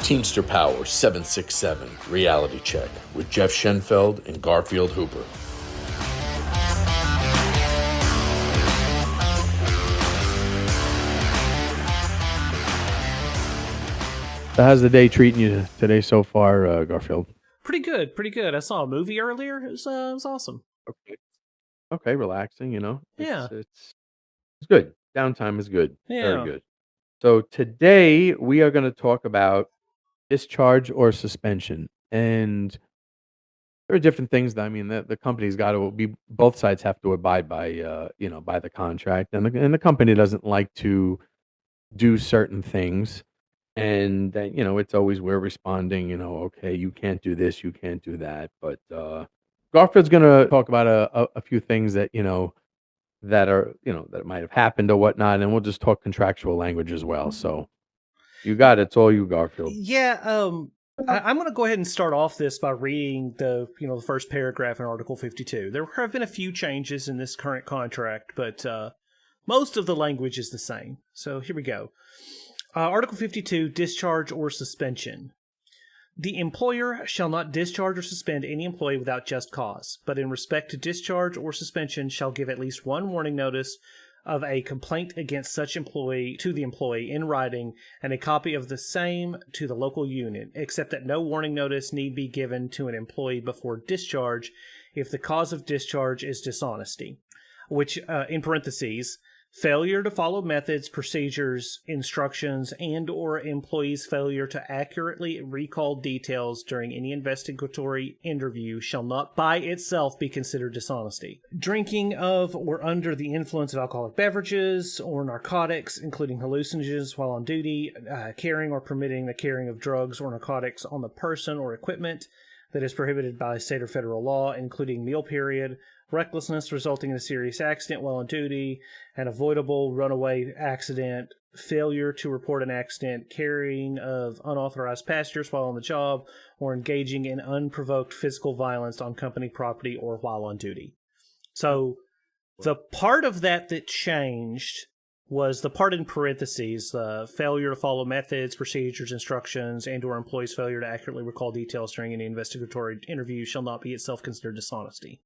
Teamster Power 767 Reality Check with Jeff Schenfeld and Garfield Hooper. So how's the day treating you today so far, Garfield? Pretty good, pretty good. I saw a movie earlier. It was awesome. Okay, relaxing, you know. Yeah. It's good. Downtime is good. Very Yeah. good. So today we are going to talk about discharge or suspension. And there are different things that, I mean, the company's got to be, both sides have to abide by, by the contract. And the company doesn't like to do certain things. And that, it's always we're responding, okay, you can't do this, you can't do that. But Garfield's going to talk about a few things that, that are, that might have happened or whatnot. And we'll just talk contractual language as well. So you got it. It's all you, Garfield. Yeah. I'm going to go ahead and start off this by reading the first paragraph in Article 52. There have been a few changes in this current contract, but most of the language is the same. So here we go. Article 52, discharge or suspension. The employer shall not discharge or suspend any employee without just cause, but in respect to discharge or suspension shall give at least one warning notice of a complaint against such employee to the employee in writing and a copy of the same to the local union, except that no warning notice need be given to an employee before discharge if the cause of discharge is dishonesty, which, in parentheses, failure to follow methods, procedures, instructions, and or employee's failure to accurately recall details during any investigatory interview shall not by itself be considered dishonesty. Drinking of or under the influence of alcoholic beverages or narcotics, including hallucinogens while on duty, carrying or permitting the carrying of drugs or narcotics on the person or equipment that is prohibited by state or federal law, including meal period, recklessness resulting in a serious accident while on duty, an avoidable runaway accident, failure to report an accident, carrying of unauthorized passengers while on the job, or engaging in unprovoked physical violence on company property or while on duty. So the part of that changed was the part in parentheses, the failure to follow methods, procedures, instructions, and or employee's failure to accurately recall details during any investigatory interview shall not be itself considered dishonesty.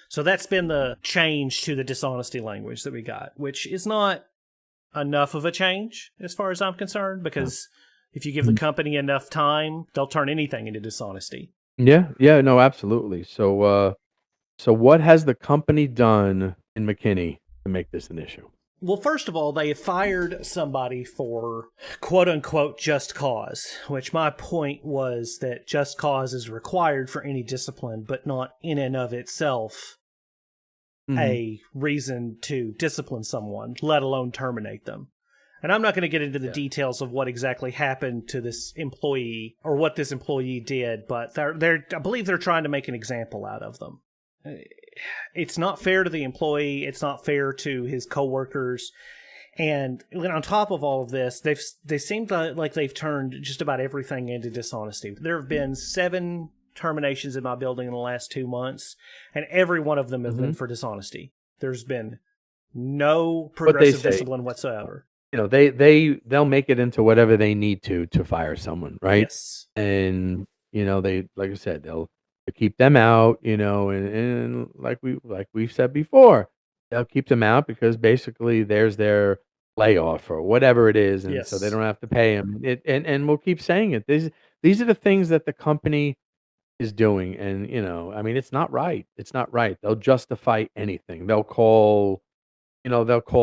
So that's been the change to the dishonesty language that we got, which is not enough of a change as far as I'm concerned, because if you give the company enough time, they'll turn anything into dishonesty. Yeah, no, absolutely. So what has the company done in McKinney to make this an issue? Well, first of all, they have fired somebody for quote-unquote just cause, which my point was that just cause is required for any discipline, but not in and of itself a reason to discipline someone, let alone terminate them. And I'm not going to get into the details of what exactly happened to this employee or what this employee did, but I believe they're trying to make an example out of them. It's not fair to the employee. It's not fair to his coworkers. And on top of all of this, they seem like they've turned just about everything into dishonesty. There have been 7 terminations in my building in the last 2 months, and every one of them has been for dishonesty. There's been no progressive discipline whatsoever. They'll make it into whatever they need to fire someone, right? Yes. And they, like I said, they'll keep them out, and like we've said before, they'll keep them out because basically there's their layoff or whatever it is, and so they don't have to pay them. And we'll keep saying it. These are the things that the company is doing, and it's not right. It's not right. They'll justify anything. They'll call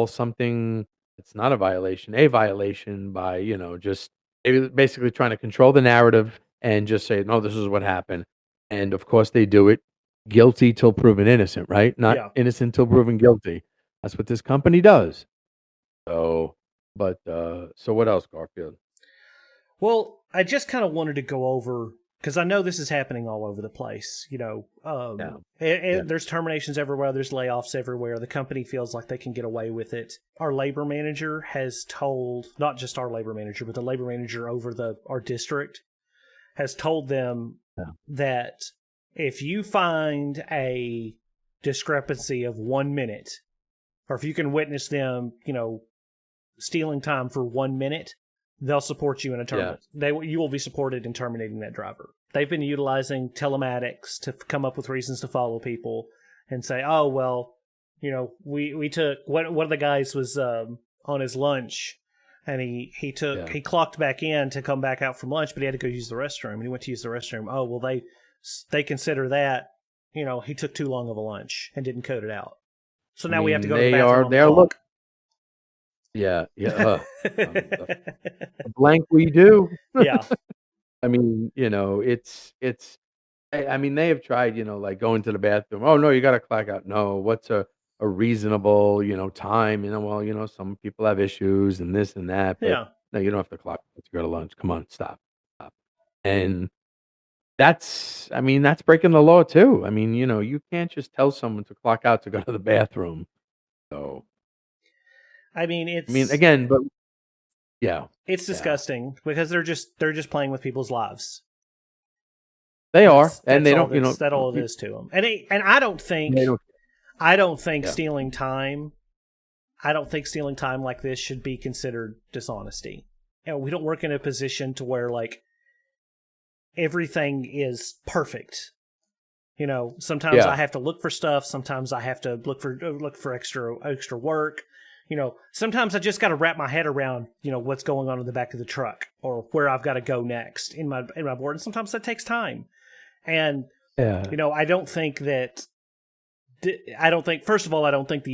something that's not a violation by just basically trying to control the narrative and just say, no, this is what happened. And of course they do it guilty till proven innocent, right? Not innocent till proven guilty. That's what this company does. So what else, Garfield? Well, I just kind of wanted to go over, because I know this is happening all over the place. There's terminations everywhere. There's layoffs everywhere. The company feels like they can get away with it. Our labor manager has told, not just our labor manager, but the labor manager over our district has told them that if you find a discrepancy of 1 minute, or if you can witness them, stealing time for 1 minute, they'll support you in a terminate. You will be supported in terminating that driver. They've been utilizing telematics to come up with reasons to follow people and say, oh, well, we took one of the guys was on his lunch, and he clocked back in to come back out from lunch, but he had to go use the restroom, and he went to use the restroom. Oh, well, they consider that, he took too long of a lunch and didn't code it out. So now we have to go to the bathroom. Blank we do. Yeah. I mean, they have tried, like going to the bathroom. Oh no, you got to clock out. No, what's a reasonable, time? Some people have issues and this and that. But no, you don't have to clock out to go to lunch. Come on, stop. And that's breaking the law too. I mean, you can't just tell someone to clock out to go to the bathroom. So, again, but yeah, it's disgusting because they're just playing with people's lives. They are, and they don't. That's all it is to them. And I don't think stealing time. I don't think stealing time like this should be considered dishonesty. We don't work in a position to where like everything is perfect. Sometimes I have to look for stuff. Sometimes I have to look for extra work. Sometimes I just got to wrap my head around, what's going on in the back of the truck or where I've got to go next in my board. And sometimes that takes time. And, I don't think first of all, I don't think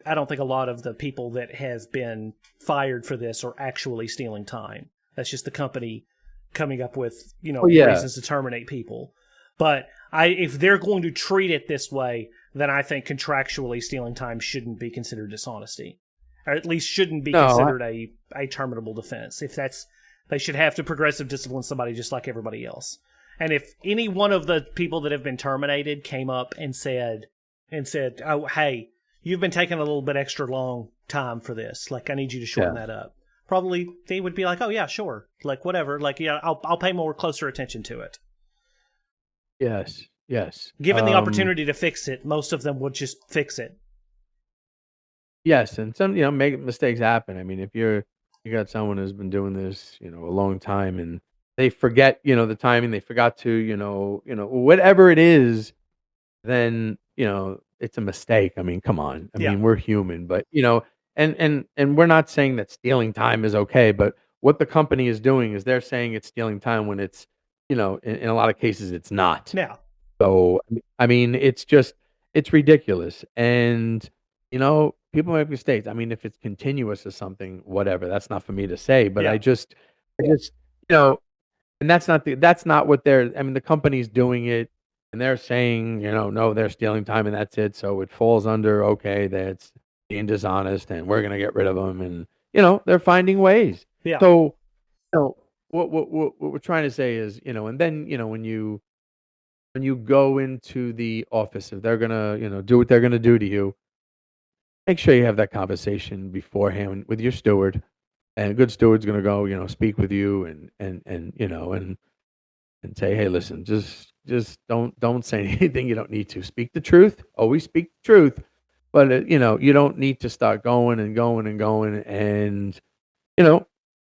I don't think a lot of the people that have been fired for this are actually stealing time. That's just the company coming up with, reasons to terminate people. But if they're going to treat it this way, then I think contractually stealing time shouldn't be considered dishonesty, or at least shouldn't be considered a terminable defense. They should have to progressive discipline somebody just like everybody else. And if any one of the people that have been terminated came up and said, oh, hey, you've been taking a little bit extra long time for this. Like, I need you to shorten that up. Probably they would be like, oh yeah, sure. Like, whatever. Like, yeah, I'll pay more closer attention to it. Yes. Given the opportunity to fix it, most of them would just fix it. Yes, and some make mistakes happen. I mean, if you got someone who's been doing this, a long time, and they forget, the timing, they forgot to, whatever it is, then it's a mistake. I mean, come on. I mean, we're human, but and we're not saying that stealing time is okay, but what the company is doing is they're saying it's stealing time when it's in a lot of cases it's not. Yeah. So I mean, it's ridiculous, and people make mistakes. I mean, if it's continuous or something, whatever, that's not for me to say. But I just and that's not what the company's doing it, and they're saying, no, they're stealing time, and that's it. So it falls under that's being dishonest, and we're gonna get rid of them, and they're finding ways. Yeah. So what we're trying to say is, and then when you go into the office, if they're gonna do what they're gonna do to you, make sure you have that conversation beforehand with your steward, and a good steward's gonna go speak with you and say, hey, listen, just don't say anything you don't need to. Speak the truth. Always speak the truth, but you don't need to start going and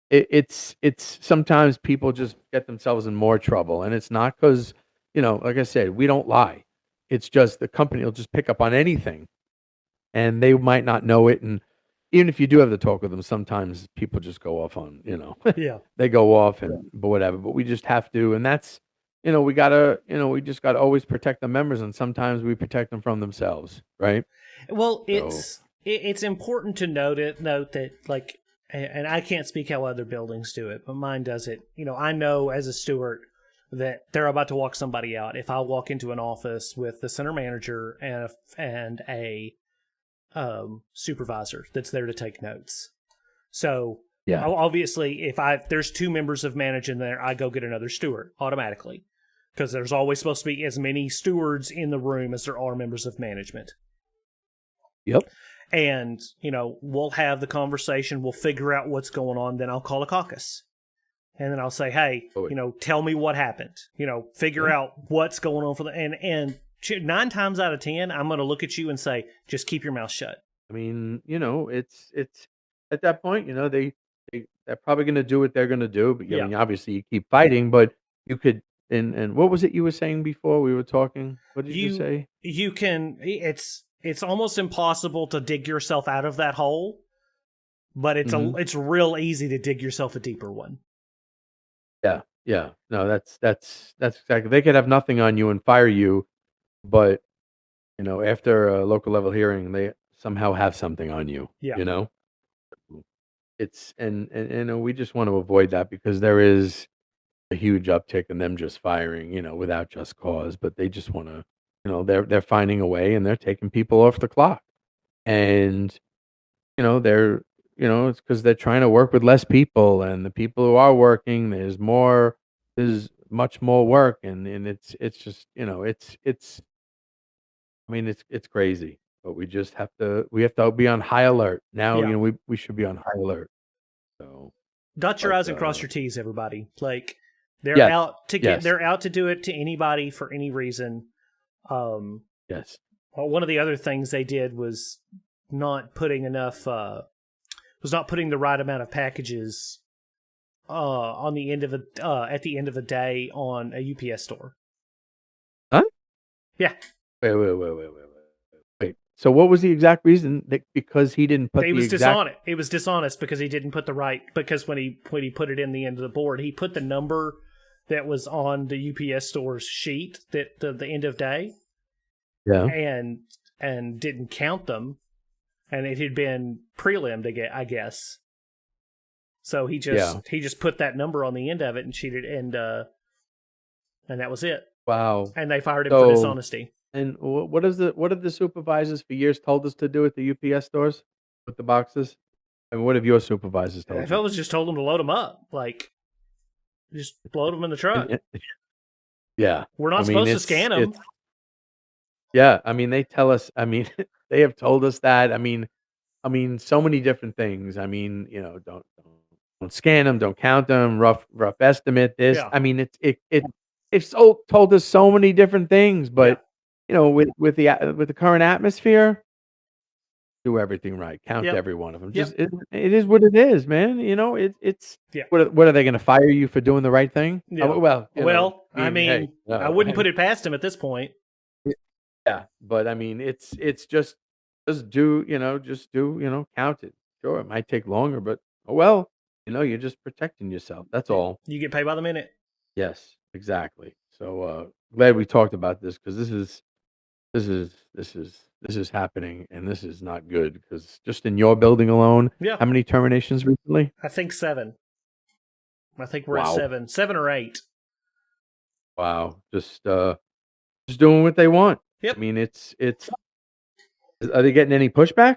it's sometimes people just get themselves in more trouble, and it's not because like I said, we don't lie. It's just the company will just pick up on anything, and they might not know it. And even if you do have to talk with them, sometimes people just go off on they go off but whatever. But we just have to, and that's we gotta we just gotta always protect the members, and sometimes we protect them from themselves, right? Well, it's important to note that like, and I can't speak how other buildings do it, but mine does it. I know as a steward that they're about to walk somebody out. If I walk into an office with the center manager and a supervisor that's there to take notes. So obviously, if there's two members of management there, I go get another steward automatically, because there's always supposed to be as many stewards in the room as there are members of management. Yep. And we'll have the conversation. We'll figure out what's going on. Then I'll call a caucus. And then I'll say, hey, tell me what happened. Figure out what's going on for and 9 times out of 10, I'm going to look at you and say, just keep your mouth shut. I mean, it's at that point, they're probably going to do what they're going to do. But I Yeah. mean, obviously, you keep fighting, but you could. And what was it you were saying before we were talking? What did you say? You can. It's almost impossible to dig yourself out of that hole, but it's real easy to dig yourself a deeper one. Yeah. No, that's exactly. They could have nothing on you and fire you, but after a local level hearing, they somehow have something on you. Yeah. It's and we just want to avoid that because there is a huge uptick in them just firing, without just cause. But they just want to, they're finding a way and they're taking people off the clock, and they're it's because they're trying to work with less people, and the people who are working, there's much more work, and it's just it's I mean it's crazy, but we have to be on high alert now. Yeah. We should be on high alert. So Dot your but, I's and cross your T's, everybody. Like they're yes, out to yes. they're out to do it to anybody for any reason. Yes. One of the other things they did was not putting the right amount of packages on the end of at the end of the day on a UPS store. Huh? Yeah. Wait. So what was the exact reason? Because he didn't put dishonest. It was dishonest because he didn't put because when he put it in the end of the board, he put the number that was on the UPS store's sheet that the end of day. Yeah. And didn't count them, and it had been prelimmed, I guess. So he just put that number on the end of it and cheated, and that was it. Wow. And they fired him for dishonesty. And what have the supervisors for years told us to do at the UPS stores with the boxes? And what have your supervisors told you? Fellas just told them to load them up, like just load them in the truck. Yeah, we're not supposed to scan them. Yeah, I mean they tell us. I mean they have told us that. I mean so many different things. I mean don't scan them, don't count them. Rough estimate. This. Yeah. I mean it's told us so many different things, but with the current atmosphere, do everything right. Count every one of them. Just it is what it is, man. It's what are they going to fire you for doing the right thing? Yeah. I mean, I wouldn't put it past him at this point. Yeah, but I mean, it's just do count it. Sure, it might take longer, but you're just protecting yourself. That's all. You get paid by the minute. Yes, exactly. So glad we talked about this because this is happening, and this is not good. Because just in your building alone, how many terminations recently? I think 7. I think we're at 7 or 8. Wow, just doing what they want. Yep. I mean, it's. Are they getting any pushback?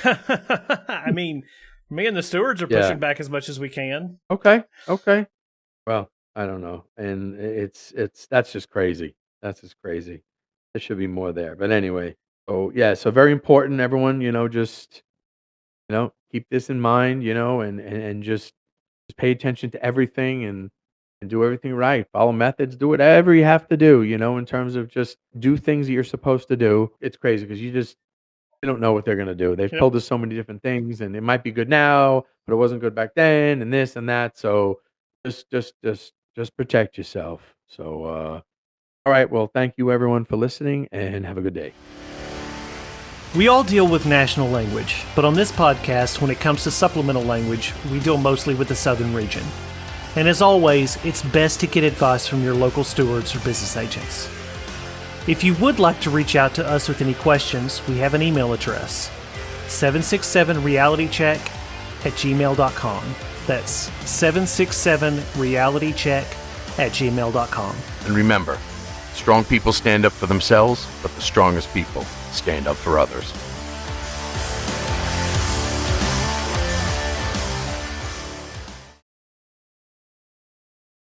I mean, me and the stewards are pushing back as much as we can. Okay. Well, I don't know, and that's just crazy. That's just crazy. There should be more there, but anyway. So very important. Everyone, just keep this in mind, and just pay attention to everything and do everything right. Follow methods. Do whatever you have to do, in terms of just do things that you're supposed to do. It's crazy because you don't know what they're going to do. They've told us so many different things, and it might be good now, but it wasn't good back then, and this and that. So just protect yourself. So, all right. Well, thank you everyone for listening, and have a good day. We all deal with national language, but on this podcast, when it comes to supplemental language, we deal mostly with the southern region. And as always, it's best to get advice from your local stewards or business agents. If you would like to reach out to us with any questions, we have an email address, 767realitycheck@gmail.com. That's 767realitycheck@gmail.com. And remember, strong people stand up for themselves, but the strongest people stand up for others.